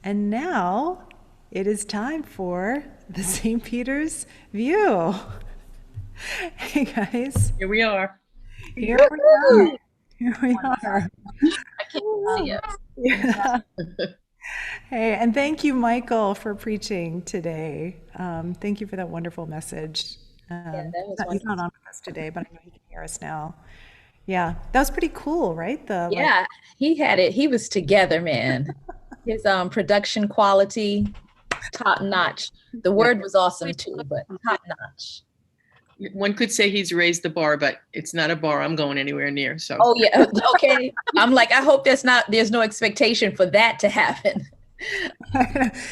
And now it is time for the St. Peter's View. Hey guys, Here we are. here we are. Here we are. I can't see it. Yeah. Hey, and thank you, Michael, for preaching today. Thank you for that wonderful message. Yeah, that was He's not wonderful. on with us today, but I know he can hear us now. Yeah, that was pretty cool, right? The like, Yeah, he had it. He was together, man. His production quality, top notch. The word was awesome too, but top notch. One could say he's raised the bar, but it's not a bar I'm going anywhere near. So Oh yeah, okay. I'm like, I hope there's no expectation for that to happen.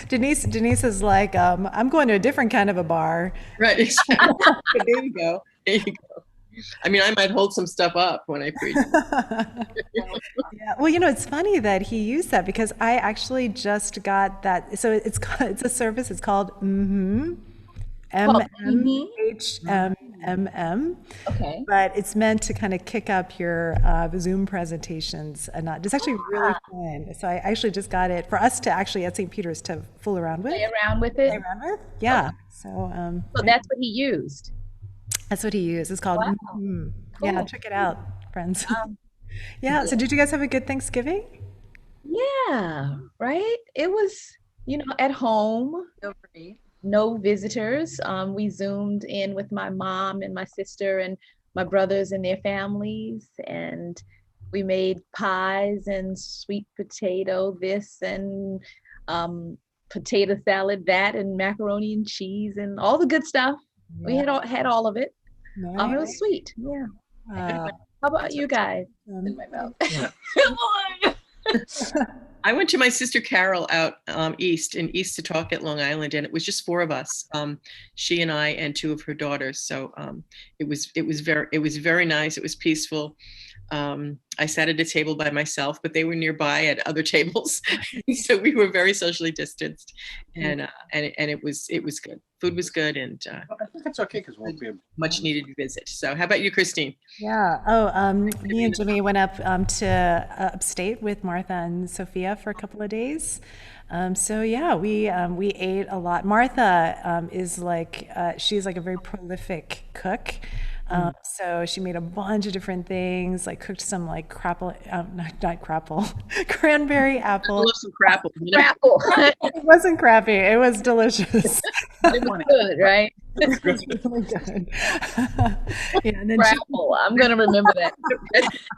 Denise is like, I'm going to a different kind of a bar. right, exactly. There you go. There you go. I mean, I might hold some stuff up when I preach. Yeah. Well, it's funny that he used that because I actually just got that. So it's a service. It's called Oh, mhm. MMHMMM, Okay. but it's meant to kind of kick up your Zoom presentations and not. It's actually really fun. So I actually just got it for us to actually at St. Peter's to fool around with. Play around with Play it. around with. Yeah. Okay. So So that's what he used. that's what he used. It's called. Wow. Yeah, Cool. check it out, friends. Um, Yeah. So did you guys have a good Thanksgiving? yeah, right. It was, at home. No visitors. We Zoomed in with my mom and my sister and my brothers and their families, and we made pies and sweet potato this and potato salad that and macaroni and cheese and all the good stuff. We Yeah. had all of it. It Nice. was sweet. Yeah. Uh, How about you guys? um, My mouth. Yeah. Come on. I went to my sister Carol out east in East Setauket, Long Island, and it was just four of us. She and I and two of her daughters. So it was very nice. It was peaceful. I sat at a table by myself, but they were nearby at other tables, so we were very socially distanced, and it was good. Food was good, and I think that's okay because we'll be able. much needed visit. So, how about you, Christine? yeah. Oh, me and Jimmy went up to upstate with Martha and Sophia for a couple of days. So yeah, we ate a lot. Martha is like she's like a very prolific cook. So she made a bunch of different things, like cooked some like crapple, not crapple, cranberry I apple. love some crapple. Grapple. It wasn't crappy. It was delicious. It was good, right? It was really good. Yeah, and then Grapple. I'm gonna remember that.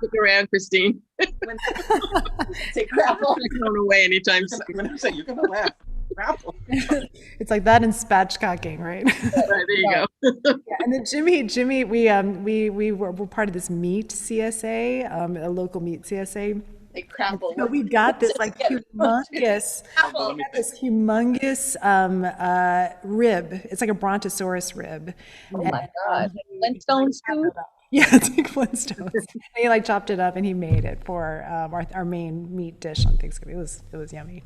Look around, Christine. Say grapple. Not going away anytime soon. I'm gonna say you're gonna laugh. Grapple. it's like that and spatchcocking, right? Right, there you go. Yeah, and then Jimmy, we were part of this meat CSA, a local meat CSA. Say grapple. So we got this like humongous, Let me think. this humongous rib. It's like a brontosaurus rib. Oh And, my God. he Flintstones chopped too? it up. Yeah, it's like Flintstones. And he like chopped it up and he made it for our main meat dish on Thanksgiving. It was yummy.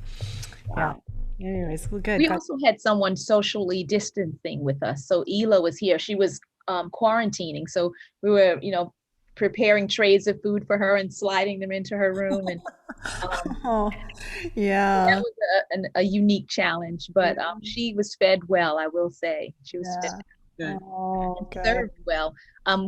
Wow. Yeah. Anyways, well, good. We also had someone socially distancing with us. So Ela was here. She was quarantining. So we were, preparing trays of food for her and sliding them into her room. And Oh, that yeah. was a unique challenge. But she was fed well, I will say. She was fed Yeah. Good. Oh, good. served well.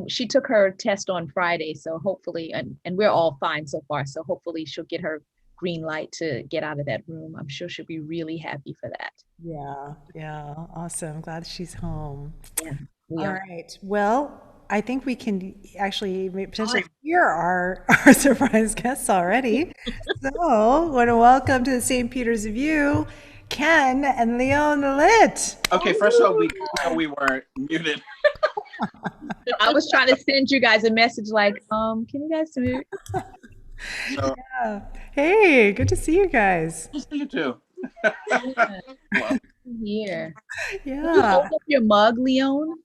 She took her test on Friday. So hopefully, and we're all fine so far. So hopefully she'll get her green light to get out of that room. I'm sure she'll be really happy for that. Yeah, yeah. Awesome. Glad she's home. Yeah, we All are. right. Well, I think we can actually potentially hear our surprise guests already. So, I want to welcome to the St. Peter's View, Ken and Leone Lit. Okay, first of all, we weren't muted. I was trying to send you guys a message like, can you guys mute? So Yeah. Hey, good to see you guys. just you too. Yeah, Well, here. Did you Yeah. hold up your mug, Leone?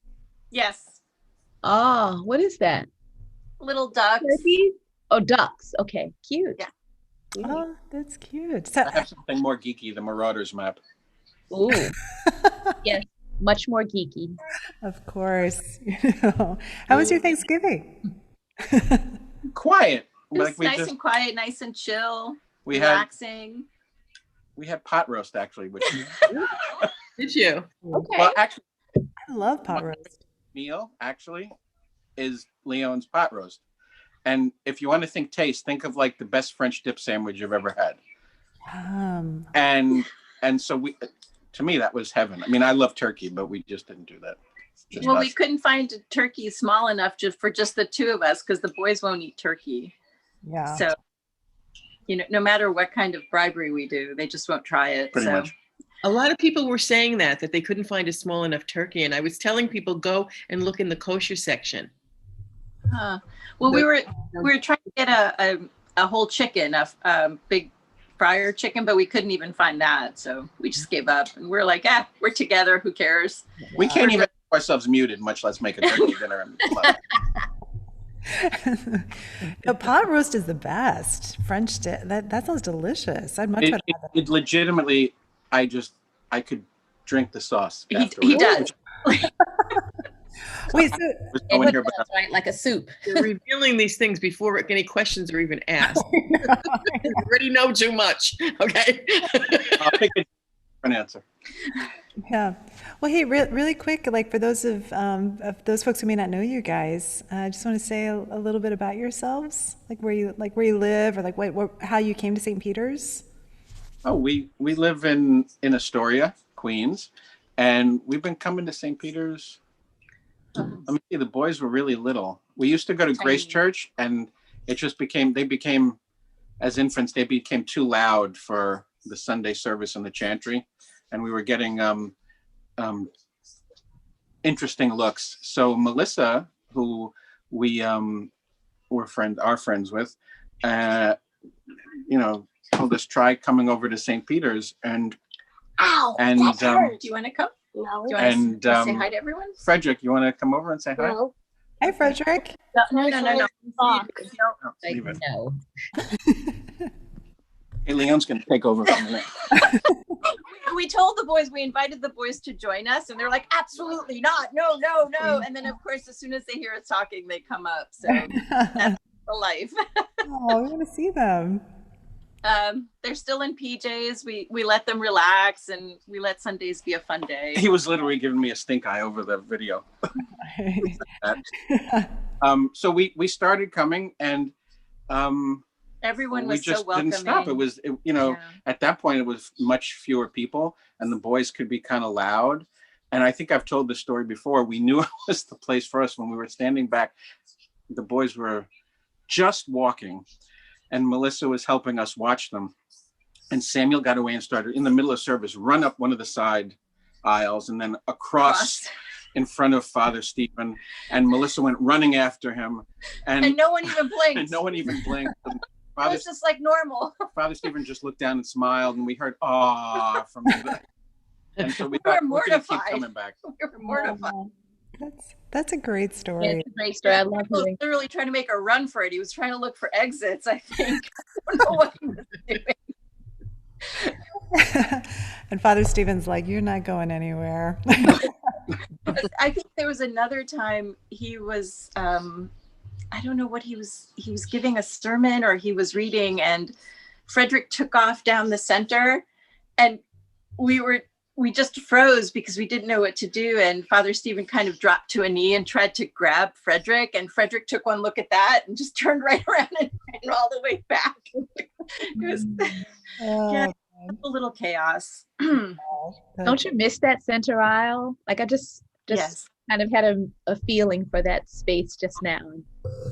Yes, Oh, what is that? little ducks. Turkeys? Oh, ducks. Okay, cute. Yeah. Cute. Oh, that's cute. So, I have something more geeky, the Marauders map. Ooh, yes, much more geeky. of course. How was your Thanksgiving? Quiet. It was Like we nice just and quiet, nice and chill, we had relaxing. We had pot roast actually, which Did you? Okay. well, actually, I love pot roast. meal actually is Leone's pot roast. And if you want to think taste, think of like the best French dip sandwich you've ever had. And so to me, that was heaven. I mean, I love turkey, but we just didn't do that. Just Well, us. we couldn't find a turkey small enough for just the two of us because the boys won't eat turkey. Yeah. So, no matter what kind of bribery we do, they just won't try it. Pretty much. A lot of people were saying that they couldn't find a small enough turkey. And I was telling people, go and look in the kosher section. Well, we were trying to get a whole chicken, a big fryer chicken, but we couldn't even find that. So we just gave up and we're like, we're together. Who cares? We can't even keep ourselves muted, much less make a turkey dinner. No, pot roast is the best. French dip. That sounds delicious. I'd much rather have that. It legitimately, I could drink the sauce. He does. Wait, so Right, like a soup. You're revealing these things before any questions are even asked. You already know too much. Okay. I'll pick a different answer. yeah. Well, hey, really quick, like for those of those folks who may not know you guys, I just want to say a little bit about yourselves, like where you live, or like how you came to St. Peter's. Oh, we live in Astoria, Queens, and we've been coming to St. Peter's. Let me see, the boys were really little. We used to go to Grace Church, and it just became as infants, they became too loud for the Sunday service and the chantry, and we were getting interesting looks. So Melissa, who we are friends with, told us try coming over to St. Peter's, and that hurt. Do you want to come? No. Do you want to say hi to everyone? Frederick, you want to come over and say hi? No. Hi, Frederick. No. Oh, leave it. No. Hey, Leone's going to take over for a minute. We told the boys, we invited the boys to join us, and they're like, absolutely not. No. And then, of course, as soon as they hear us talking, they come up. So that's the life. Oh, we want to see them. They're still in PJs. We let them relax, and we let Sundays be a fun day. He was literally giving me a stink eye over the video. So we started coming, and everyone we was just so welcoming. didn't stop. It was, at that point, it was much fewer people, and the boys could be kind of loud. And I think I've told this story before. We knew it was the place for us when we were standing back. The boys were just walking, and Melissa was helping us watch them. And Samuel got away and started, in the middle of service, run up one of the side aisles and then across in front of Father Stephen. And Melissa went running after him. And no one even blinked. And no one even blinked. It was just like normal. Father Stephen just looked down and smiled, and we heard "ah" from the. And so we thought were we're going to keep mortified. coming back. We were mortified. That's a great story. Yeah, it's a great story. I love He was hearing. literally trying to make a run for it. He was trying to look for exits, I think. I don't know what he was doing. And Father Stephen's like, you're not going anywhere. I think there was another time he was, I don't know what he was giving a sermon or he was reading, and Frederick took off down the center, and we just froze because we didn't know what to do. And Father Stephen kind of dropped to a knee and tried to grab Frederick. And Frederick took one look at that and just turned right around and ran all the way back. It was a little chaos. Don't you miss that center aisle? Like I just Yes. kind of had a feeling for that space just now.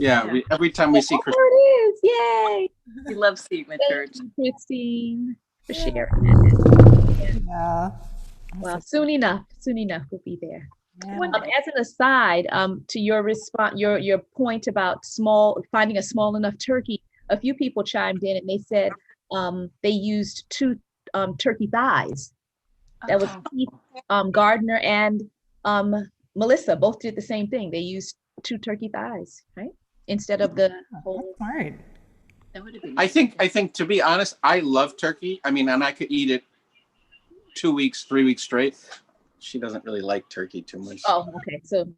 Yeah, every time we see There it is! Yay! We love seeing the church. Thank you, Christine, for sharing that. Yeah. Well, soon enough we'll be there. Yeah. As an aside, to your response, your point about finding a small enough turkey, a few people chimed in and they said they used two turkey thighs. That was Keith Gardner and Melissa both did the same thing. They used two turkey thighs, right? Instead of the whole. Smart. That would have been I think to be honest, I love turkey. I mean, and I could eat it 2 weeks, 3 weeks straight. She doesn't really like turkey too much. Oh, okay. So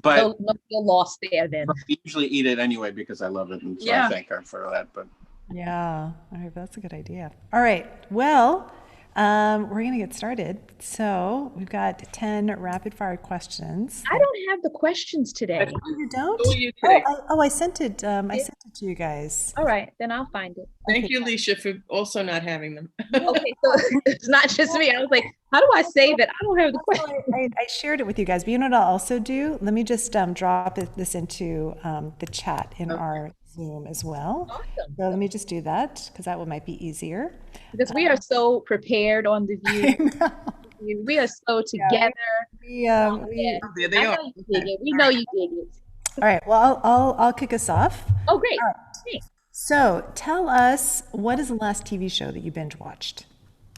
But no lost there then. I usually eat it anyway because I love it, and so Yeah. I thank her for that. But Yeah, all right, that's a good idea. All right, well, we're gonna get started. So we've got 10 rapid fire questions. I don't have the questions today. Oh, you don't? Who are you today? I sent it. I sent it to you guys. All right, then I'll find it. Thank you, Alicia, for also not having them. Okay, so it's not just me. I was like, how do I say that I don't have the questions? I shared it with you guys, but you know what I'll also do? Let me just drop this into the chat in our Zoom as well. Awesome. So let me just do that because that one might be easier. Because we are so prepared on the view. We are so together. There they are. We know you dig it. All right. Well, I'll kick us off. Oh, great. All right. So tell us, what is the last TV show that you binge watched?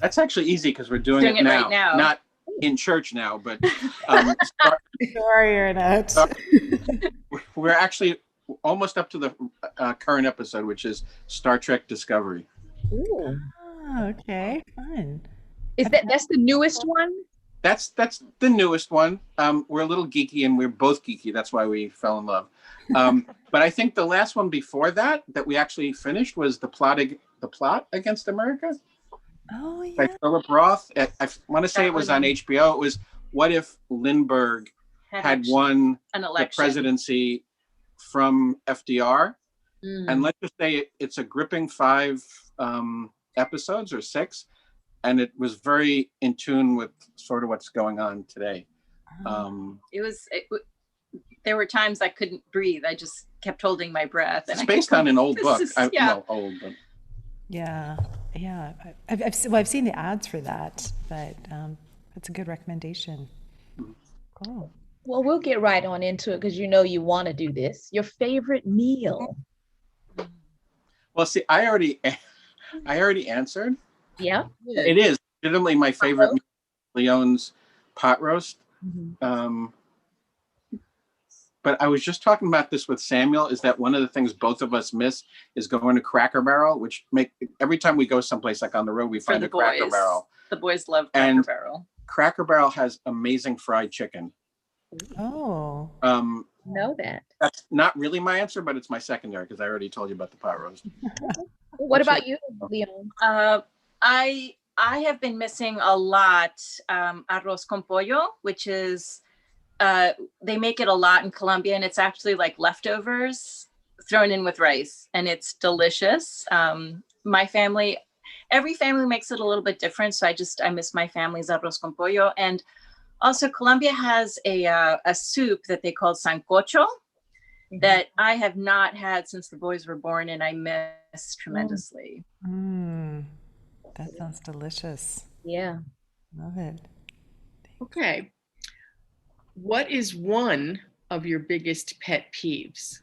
That's actually easy because we're doing it now. right now. Not in church now, but Sorry, you're not. we're actually almost up to the current episode, which is Star Trek Discovery. Ooh. Oh, okay, fun. That's the newest one? That's the newest one. We're a little geeky, and we're both geeky. That's why we fell in love. But I think the last one before that we actually finished was the plot against America. Oh yeah. By Philip Roth. I want to say it was on HBO. It was what if Lindbergh had won an the election. presidency from FDR? And let's just say it's a gripping 5 episodes or 6, and it was very in tune with sort of what's going on today. There were times I couldn't breathe. I just kept holding my breath. And it's based on an old book. Yeah. Old, but Yeah. I've seen the ads for that, but that's a good recommendation. Cool. Well, we'll get right on into it because you know you want to do this. Your favorite meal? well, see, I already answered. Yeah. It is legitimately my favorite meal, Leone's pot roast. But I was just talking about this with Samuel, is that one of the things both of us miss is going to Cracker Barrel, which every time we go someplace like on the road, we find a Cracker Barrel. The boys love Cracker Barrel. Cracker Barrel has amazing fried chicken. Oh. Know that. That's not really my answer, but it's my secondary because I already told you about the pot roast. What about you, Leone? I have been missing a lot Arroz Con Pollo, which is they make it a lot in Colombia, and it's actually like leftovers thrown in with rice, and it's delicious. Every family makes it a little bit different, so I miss my family's Arroz Con Pollo. And also Colombia has a soup that they call sancocho that I have not had since the boys were born, and I miss tremendously. That sounds delicious. Yeah. Love it. Okay. What is one of your biggest pet peeves?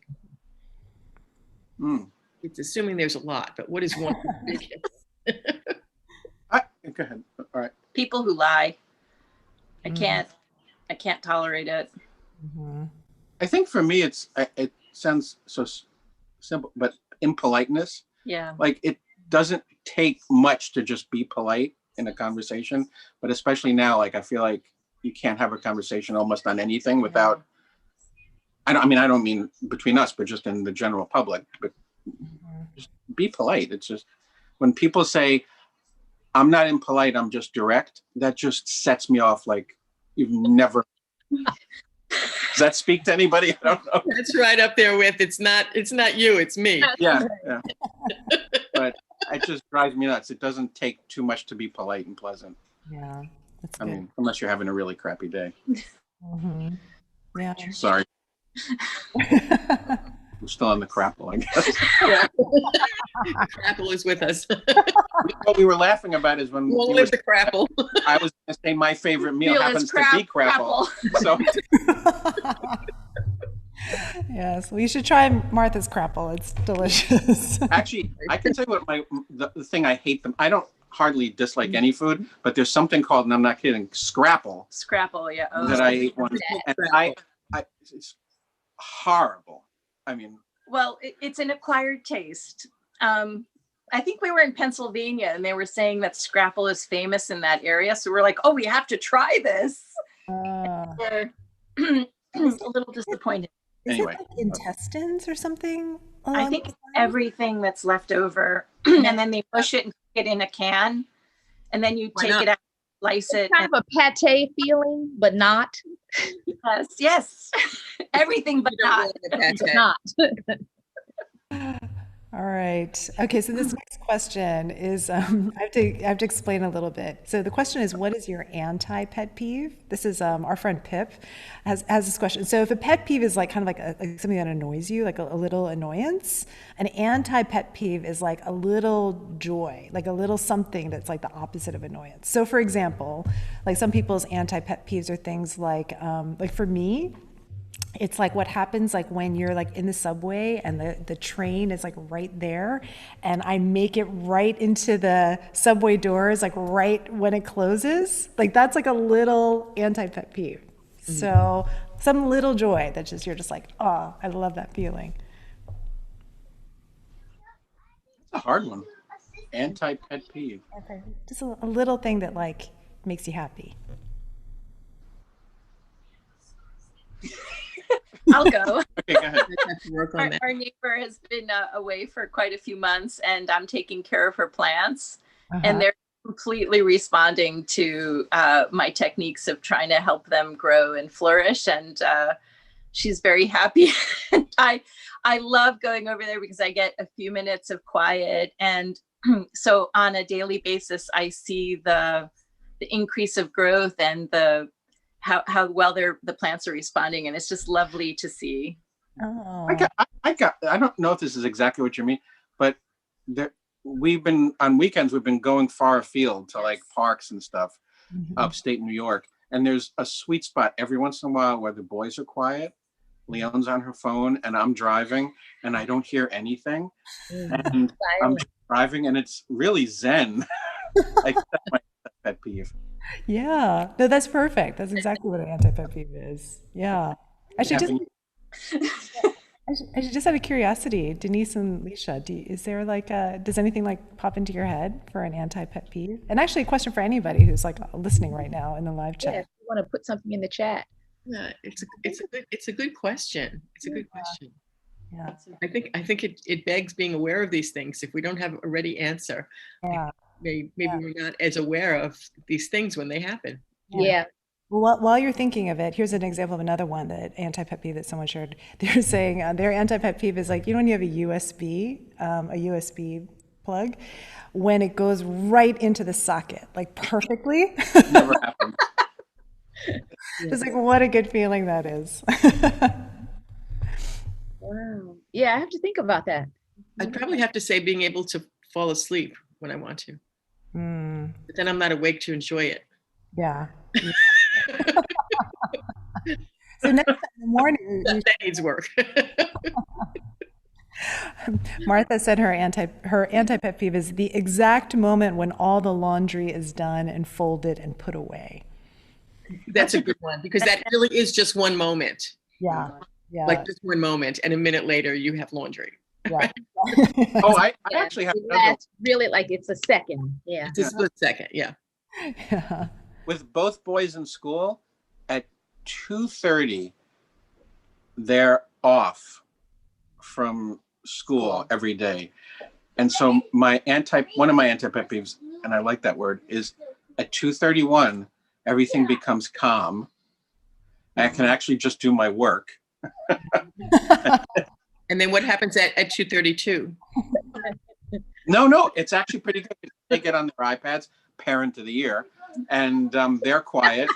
It's assuming there's a lot, but what is one of your biggest? Go ahead. All right. People who lie. I can't tolerate it. I think for me, it sounds so simple, but impoliteness. Yeah. Like it doesn't take much to just be polite in a conversation, but especially now, like I feel like you can't have a conversation almost on anything without. I don't mean between us, but just in the general public. But just be polite. It's just when people say, "I'm not impolite, I'm just direct," that just sets me off. Like you've never. Does that speak to anybody? I don't know. That's right up there with it's not you, it's me. Yeah. But it just drives me nuts. It doesn't take too much to be polite and pleasant. Yeah, that's I good. mean, unless you're having a really crappy day. Yeah. Sorry. I'm still on the crapple, I guess. Yeah. Crapple is with us. What we were laughing about is when We'll live the crapple. I was going to say my favorite meal happens to be crapple. So Yes, well, you should try Martha's crapple. It's delicious. actually, I can tell you what the thing I hate them. I don't hardly dislike any food, but there's something called, and I'm not kidding, scrapple. Scrapple, yeah. That I ate once, and it's horrible. I mean, well, it's an acquired taste. I think we were in Pennsylvania, and they were saying that scrapple is famous in that area. So we're like, oh, we have to try this. We're a little disappointed. Is Anyway. it like intestines or something? I along think those it's lines? everything that's left over, and then they push it and cook it in a can, and then you Why take not? it out, slice it. Kind of a pate feeling, but not. Yes, yes. Everything but You don't not. want the pate. But not. All right. Okay, so this next question is I have to explain a little bit. So the question is, what is your anti-pet peeve? This is our friend Pip has this question. So if a pet peeve is like kind of like, like something that annoys you, like a little annoyance, an anti-pet peeve is like a little joy, like a little something that's like the opposite of annoyance. So for example, like some people's anti-pet peeves are things like for me, it's like what happens like when you're like in the subway and the train is like right there and I make it right into the subway doors like right when it closes. Like that's like a little anti-pet peeve. So some little joy that just you're just like, oh, I love that feeling. It's a hard one. Anti-pet peeve. Okay. Just a little thing that like makes you happy. I'll go. Okay, go ahead. I have to work on that. Our neighbor has been away for quite a few months, and I'm taking care of her plants, and they're completely responding to my techniques of trying to help them grow and flourish. And she's very happy. And I love going over there because I get a few minutes of quiet. And so on a daily basis, I see the increase of growth and how well the plants are responding, and it's just lovely to see. Oh. I don't know if this is exactly what you mean, but we've been on weekends, we've been going far afield to like parks and stuff, upstate New York. And there's a sweet spot every once in a while where the boys are quiet. Leone's on her phone and I'm driving and I don't hear anything. And I'm driving and it's really zen. Like that's my pet peeve. Yeah, no, that's perfect. That's exactly what an anti-pet peeve is. Yeah. Actually, just out of curiosity, Denise and Leisha, is there like does anything like pop into your head for an anti-pet peeve? And actually, a question for anybody who's like listening right now in the live chat. Yeah, if you want to put something in the chat. Yeah, it's a good question. It's a good question. Yeah. I think it begs being aware of these things. If we don't have a ready answer, Yeah. maybe we're not as aware of these things when they happen. Yeah. Well, while you're thinking of it, here's an example of another one that anti-pet peeve that someone shared. They're saying their anti-pet peeve is like, you know, when you have a USB plug, when it goes right into the socket, like perfectly. Never happened. It's like, what a good feeling that is. Wow. Yeah, I have to think about that. I'd probably have to say being able to fall asleep when I want to. But then I'm not awake to enjoy it. Yeah. So next time in the morning, That needs work. Martha said her anti-pet peeve is the exact moment when all the laundry is done and folded and put away. That's a good one because that really is just one moment. Yeah. Yeah. Like just one moment, and a minute later you have laundry. Yeah. Oh, I actually have another. That's really like it's a second. Yeah. It's a split second. Yeah. Yeah. With both boys in school, at 2:30, they're off from school every day. And so one of my anti-pet peeves, and I like that word, is at 2:31, everything becomes calm. I can actually just do my work. And then what happens at 2:32? No, it's actually pretty good. They get on their iPads, parent of the year, and they're quiet.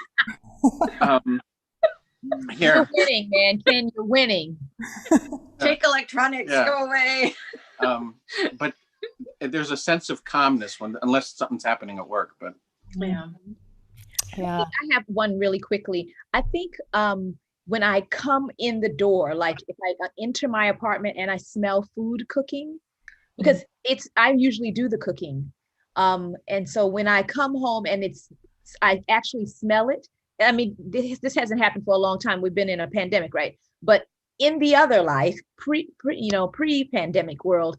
Here. You're winning, man. Ken, you're winning. Take electronics, go away. But there's a sense of calmness unless something's happening at work. But Yeah. Yeah. I have one really quickly. I think when I come in the door, like if I enter my apartment and I smell food cooking, because I usually do the cooking. And so when I come home and I actually smell it. I mean, this hasn't happened for a long time. We've been in a pandemic, right? But in the other life, pre-pandemic world,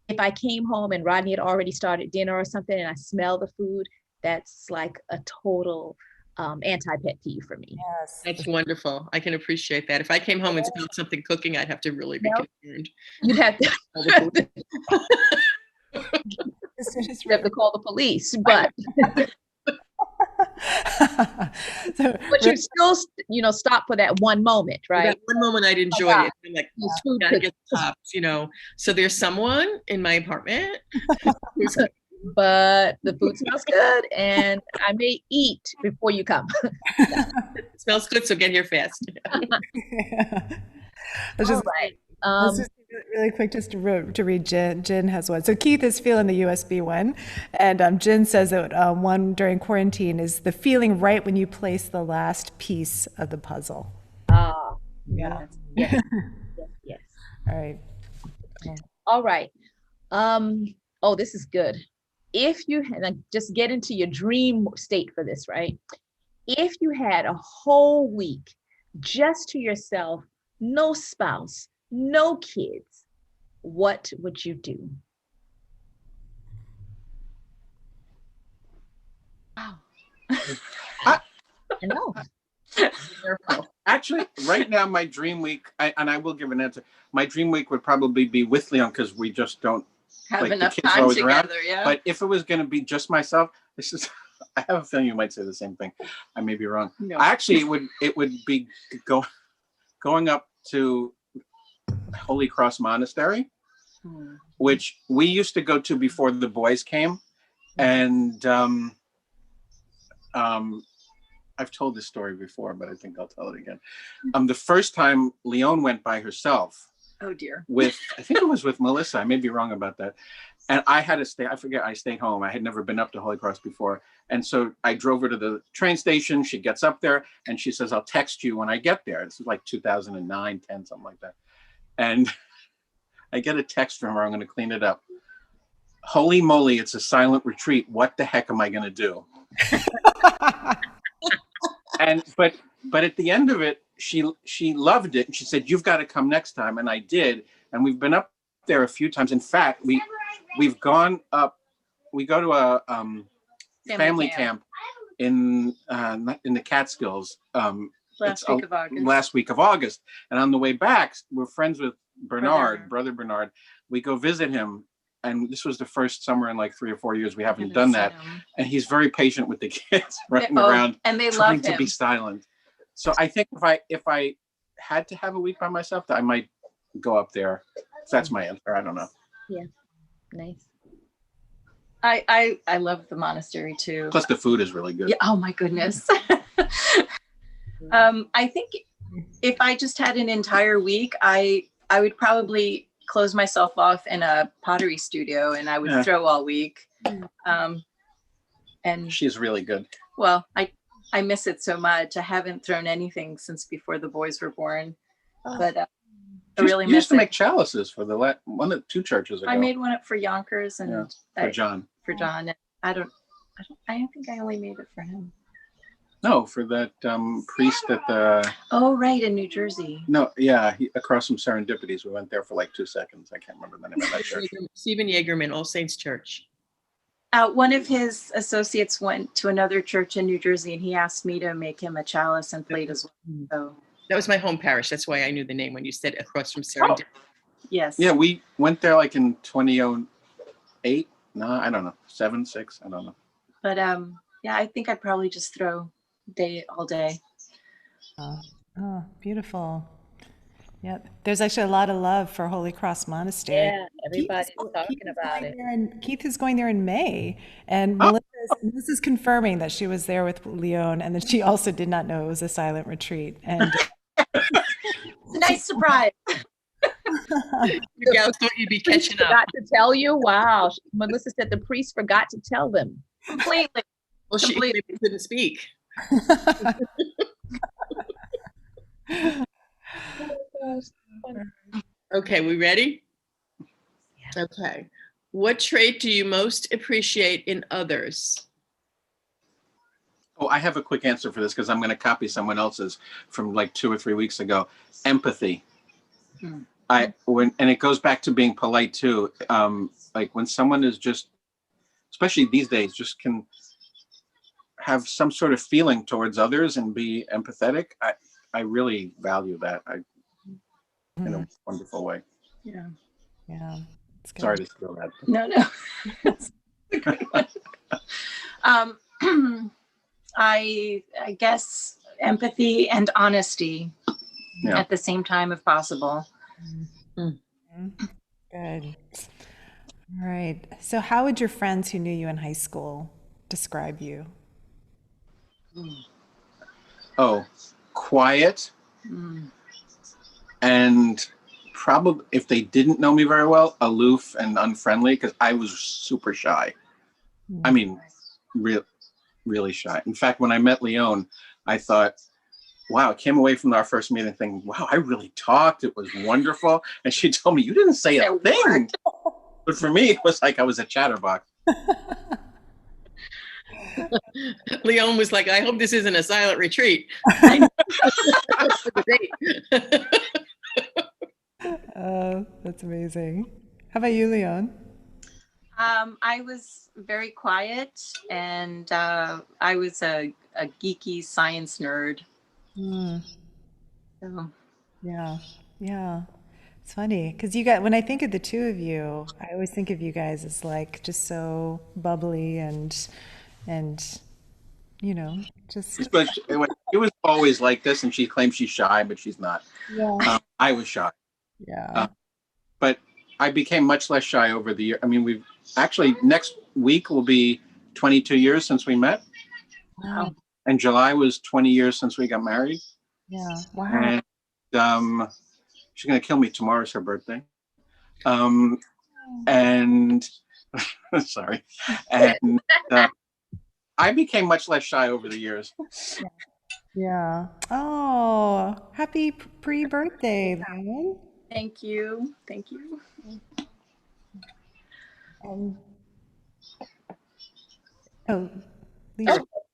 if I came home and Rodney had already started dinner or something and I smell the food, that's like a total anti-pet peeve for me. Yes. That's wonderful. I can appreciate that. If I came home and smelled something cooking, I'd have to really be Nope. concerned. You'd have to, It's you have to call the police, but So, but you still, you know, stop for that one moment, right? That one moment I'd enjoy God. it. I'm like, Those food gotta cookies. get tops, you know. So there's someone in my apartment who's But the food smells good, and I may eat before you come. smells good, so get here fast. Let's All just, right. let's just really quick just to read Jen. Jen has one. So Keith is feeling the USB one. And Jen says that one during quarantine is the feeling right when you place the last piece of the puzzle. Yeah. Yes. Yes. All right. All right. Oh, this is good. If you had, like, just get into your dream state for this, right? If you had a whole week just to yourself, no spouse, no kids, what would you do? Wow. I know. Actually, right now, my dream week, and I will give an answer. My dream week would probably be with Leon because we just don't Have like, the enough kids are time always together, around. yeah. But if it was going to be just myself, this is. I have a feeling you might say the same thing. I may be wrong. No. Actually, it would be going up to Holy Cross Monastery, which we used to go to before the boys came, and I've told this story before, but I think I'll tell it again. The first time Leone went by herself. Oh dear. With, I think it was with Melissa. I may be wrong about that. And I had to stay, I forget, I stayed home. I had never been up to Holy Cross before. And so I drove her to the train station. She gets up there and she says, I'll text you when I get there. This is like 2009, 10, something like that. And I get a text from her. I'm going to clean it up. Holy moly, it's a silent retreat. What the heck am I going to do? And but at the end of it, she loved it, and she said, "You've got to come next time." And I did, and we've been up there a few times. In fact, we've gone up. We go to a family camp in the Catskills. Last week of August, and on the way back, we're friends with Bernard, brother Bernard. We go visit him. And this was the first summer in like 3 or 4 years we haven't done that. And he's very patient with the kids running around and they trying love to him. be silent. So I think if I had to have a week by myself, I might go up there. That's my answer. I don't know. Yeah, nice. I love the monastery too. Plus the food is really good. Yeah. Oh my goodness. I think if I just had an entire week, I would probably close myself off in a pottery studio and I would throw all week. And she's really good. Well, I miss it so much. I haven't thrown anything since before the boys were born, but I really miss it. Used to make chalices for the 2 churches ago. I made one up for Yonkers and for John. For John, and I think I only made it for him. No, for that priest at the. Oh, right, in New Jersey. No, yeah, across from Serendipities. We went there for like 2 seconds. I can't remember the name of that church. Stephen Yeagerman, All Saints Church. One of his associates went to another church in New Jersey, and he asked me to make him a chalice and plate as well. So that was my home parish. That's why I knew the name when you said across from Serendipity. Yes. Yeah, we went there like in 2008. No, I don't know. 7, 6. I don't know. But yeah, I think I'd probably just throw all day. Oh, beautiful. Yep. There's actually a lot of love for Holy Cross Monastery. Yeah, everybody's talking about it. Keith is going there in May, and Melissa's confirming that she was there with Leone, and that she also did not know it was a silent retreat. And nice surprise. You guys thought you'd be catching up. Forgot to tell you. Wow, Melissa said the priest forgot to tell them completely. Well, she couldn't speak. Okay, we ready? Yeah. Okay. What trait do you most appreciate in others? Oh, I have a quick answer for this because I'm going to copy someone else's from like 2 or 3 weeks ago. Empathy. And it goes back to being polite too. Like when someone is just, especially these days, just can have some sort of feeling towards others and be empathetic. I really value that. In a wonderful way. Yeah. Yeah. It's good. Sorry to steal that. No, no. That's a good one. I guess empathy and honesty at the same time, if possible. Good. All right. So how would your friends who knew you in high school describe you? Oh, quiet. And probably, if they didn't know me very well, aloof and unfriendly, because I was super shy. I mean, really shy. In fact, when I met Leone, I thought, wow, I came away from our first meeting thinking, wow, I really talked. It was wonderful. And she told me, you didn't say a thing. But for me, it was like I was a chatterbox. Leone was like, I hope this isn't a silent retreat. That's amazing. How about you, Leone? I was very quiet, and I was a geeky science nerd. So. Yeah. It's funny because when I think of the two of you, I always think of you guys as like just so bubbly and just. But it was always like this, and she claims she's shy, but she's not. Yeah. I was shy. Yeah. But I became much less shy over the year. I mean, we've actually next week will be 22 years since we met. Wow. And July was 20 years since we got married. Yeah. Wow. And she's going to kill me. Tomorrow's her birthday. And sorry. And I became much less shy over the years. Yeah. Oh, happy pre-birthday, Leone. Thank you. Thank you.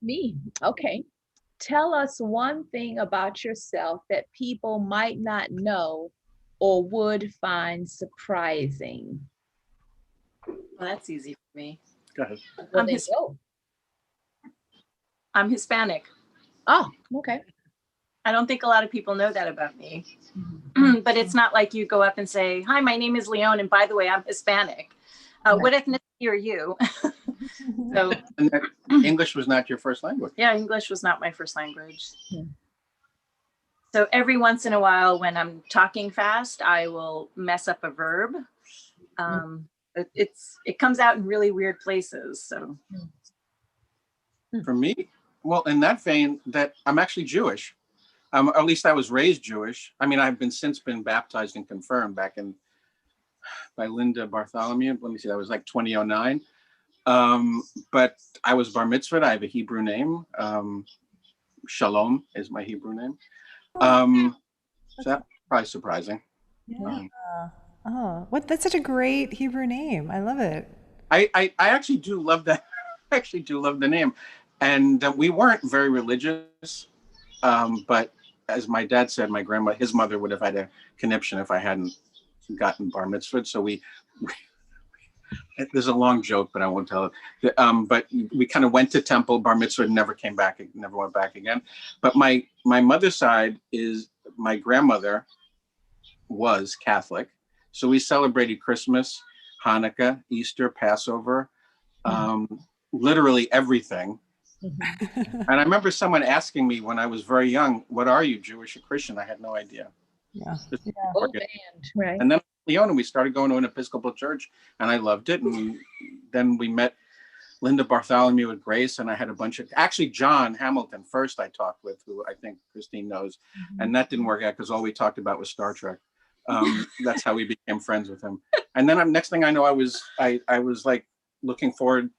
Me. Okay. Tell us one thing about yourself that people might not know or would find surprising. Well, that's easy for me. Go ahead. I'm Hispanic. Oh, okay. I don't think a lot of people know that about me. But it's not like you go up and say, hi, my name is Leone, and by the way, I'm Hispanic. What ethnicity are you? So English was not your first language. Yeah, English was not my first language. So every once in a while when I'm talking fast, I will mess up a verb. It comes out in really weird places. So for me, well, in that vein, that I'm actually Jewish. Or at least I was raised Jewish. I mean, I've since been baptized and confirmed by Linda Bartholomew. Let me see, that was like 2009. But I was bar mitzvahed. I have a Hebrew name. Shalom is my Hebrew name. So that's probably surprising. Yeah. That's such a great Hebrew name. I love it. I actually do love that. I actually do love the name. And we weren't very religious. But as my dad said, his mother would have had a conniption if I hadn't gotten bar mitzvahed. So there's a long joke, but I won't tell it. But we kind of went to temple, bar mitzvah, never went back again. But my mother's side my grandmother was Catholic. So we celebrated Christmas, Hanukkah, Easter, Passover, literally everything. And I remember someone asking me when I was very young, what are you, Jewish or Christian? I had no idea. Yeah. Right. And then Leone, we started going to an Episcopal church and I loved it. And then we met Linda Bartholomew with Grace, and I had actually John Hamilton first I talked with, who I think Christine knows. And that didn't work out because all we talked about was Star Trek. That's how we became friends with him. And then next thing I know, I was like looking forward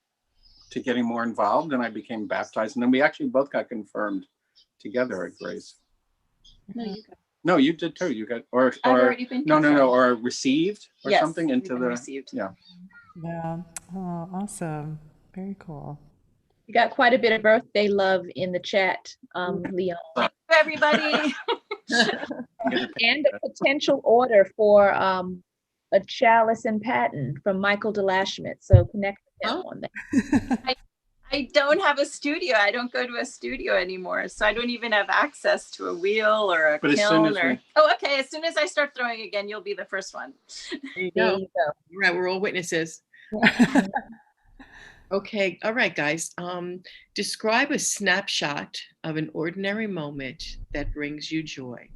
to getting more involved, and I became baptized. And then we actually both got confirmed together at Grace. No, you did too. You got or received or something into the received. Yeah. Oh, awesome. Very cool. You got quite a bit of birthday love in the chat, Leone. Thank you, everybody. And a potential order for a chalice and paten from Michael DeLashmit. So connect with him on that. I I don't have a studio. I don't go to a studio anymore. So I don't even have access to a wheel or a But as soon kiln as we- Oh, okay. As soon as I start throwing again, you'll be the first one. There you There go. you go. Right, we're all witnesses. Okay, all right, guys. Describe a snapshot of an ordinary moment that brings you joy.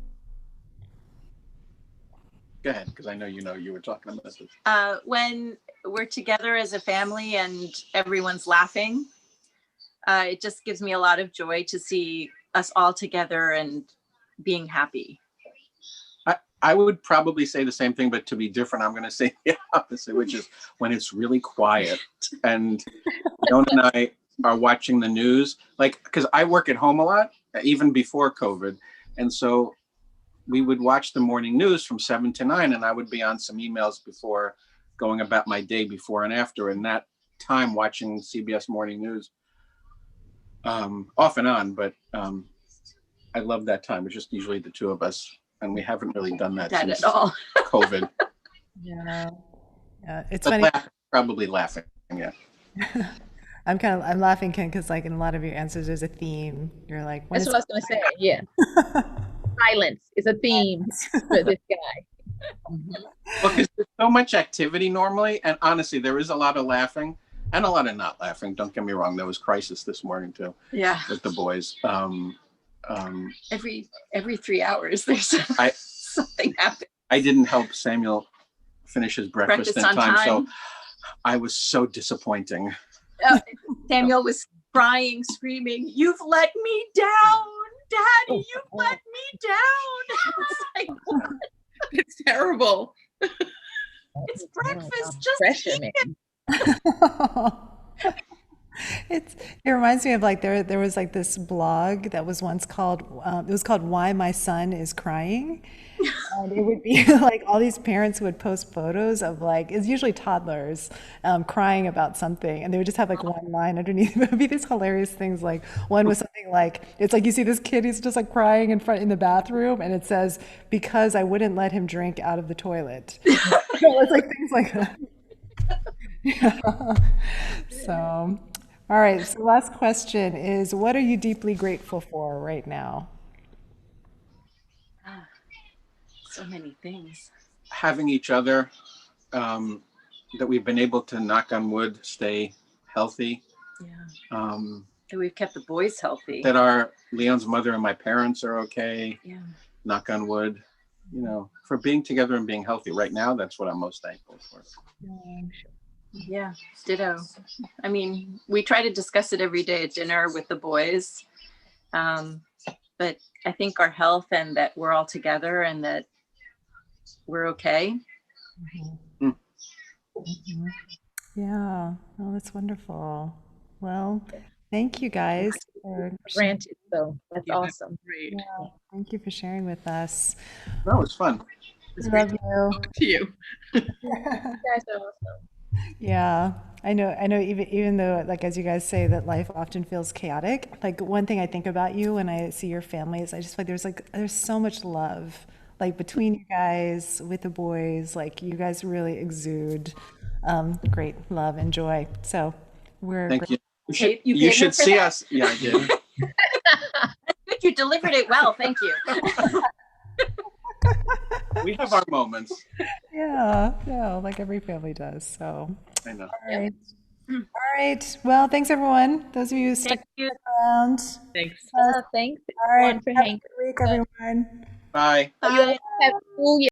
Go ahead, because I know you were talking about this. When we're together as a family and everyone's laughing, it just gives me a lot of joy to see us all together and being happy. I would probably say the same thing, but to be different, I'm going to say the opposite, which is when it's really quiet and Leon and I are watching the news, like, because I work at home a lot, even before COVID. And so we would watch the morning news from 7 to 9, and I would be on some emails before going about my day before and after. And that time watching CBS Morning News, off and on, but I love that time. It's just usually the two of us. And we haven't really done that since At all. COVID. Yeah. It's But funny. probably laughing. Yeah. I'm laughing, Ken, because like in a lot of your answers, there's a theme. You're like, when That's is what I was going to say. Yeah. Silence is a theme for this guy. Well, because there's so much activity normally, and honestly, there is a lot of laughing and a lot of not laughing. Don't get me wrong. There was crisis this morning too Yeah. with the boys. Every 3 hours, there's something happening. I didn't help Samuel finish his breakfast in on time, so I was so disappointing. Samuel was crying, screaming, "You've let me down, Daddy! You've let me down!" It's like, what? It's terrible. It's breakfast. Just Pressure, eat man. it reminds me of like there was like this blog that was once called it was called Why My Son Is Crying. And it would be like all these parents who would post photos of like, it's usually toddlers crying about something. And they would just have like one line underneath. It would be these hilarious things. Like one was something like, it's like you see this kid, he's just like crying in the bathroom. And it says, because I wouldn't let him drink out of the toilet. So it's like things like that. Yeah. So, all right. So last question is, what are you deeply grateful for right now? so many things. Having each other, that we've been able to, knock on wood, stay healthy. Yeah. And we've kept the boys healthy. That our Leon's mother and my parents are okay. Yeah. Knock on wood. For being together and being healthy right now, that's what I'm most thankful for. Yeah, ditto. I mean, we try to discuss it every day at dinner with the boys. But I think our health and that we're all together and that we're okay. Mm-hmm. Mm-hmm. Yeah, oh, that's wonderful. Well, thank you guys for Granted, so that's Yeah, awesome. Great. yeah, thank you for sharing with us. That was fun. It's Love great you. to you. You guys are awesome. Yeah, I know, even though, like, as you guys say, that life often feels chaotic, like one thing I think about you when I see your families, I just feel like there's so much love, like between you guys, with the boys, like you guys really exude great love and joy. So we're Thank you. You should paid for see that? us. Yeah, I did. Good, you delivered it well. Thank you. We have our moments. Yeah, like every family does. So, I know. all right. All right. Well, thanks everyone. Those of you who stuck Thank you. around. Thanks. Thanks All right. everyone for Have a hanging. good week, everyone. Bye. You all have a cool